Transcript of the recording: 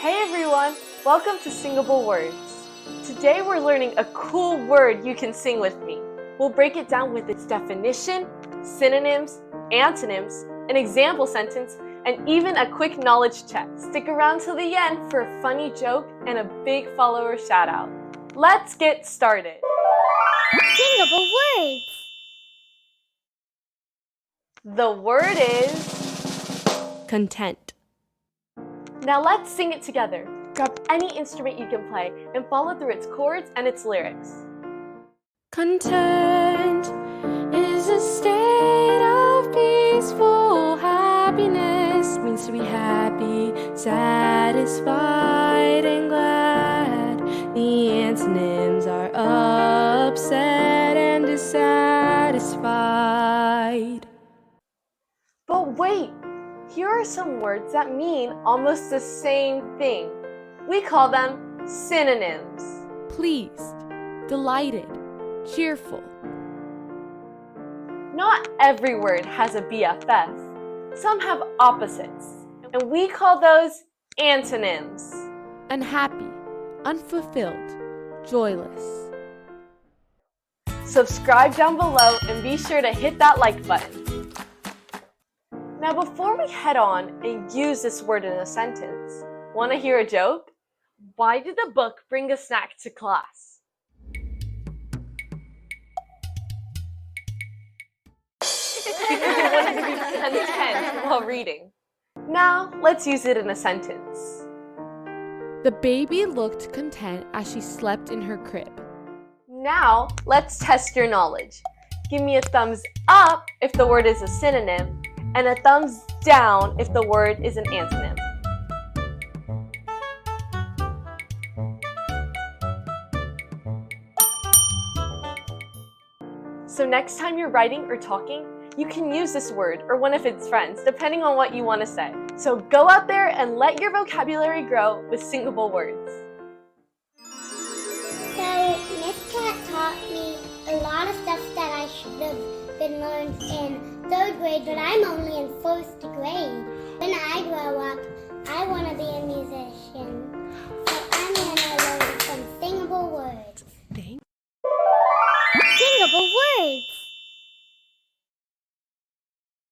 Hey everyone, welcome to Singable Words. Today we're learning a cool word you can sing with me. We'll break it down with its definition, synonyms, antonyms, an example sentence, and even a quick knowledge check. Stick around till the end for a funny joke and a big follower shout out. Let's get started. Singable Words. The word is content. Now let's sing it together. Grab any instrument you can play and follow through its chords and its lyrics. Content is a state of peaceful happiness. Means to be happy, satisfied, and glad. The antonyms are upset and dissatisfied. But wait! Here are some words that mean almost the same thing. We call them synonyms. Pleased, delighted, cheerful. Not every word has a BFF. Some have opposites, and we call those antonyms. Unhappy, unfulfilled, joyless. Subscribe down below and be sure to hit that like button. Now before we head on and use this word in a sentence, want to hear a joke? Why did the book bring a snack to class? Because it wanted to be content while reading. Now let's use it in a sentence. The baby looked content as she slept in her crib. Now let's test your knowledge. Give me a thumbs up if the word is a synonym, and a thumbs down if the word is an antonym. So next time you're writing or talking, you can use this word or one of its friends, depending on what you want to say. So go out there and let your vocabulary grow with Singable Words. So, Miss Cat taught me a lot of stuff that I should have been learned in 3rd grade, but I'm only in 1st grade. When I grow up, I want to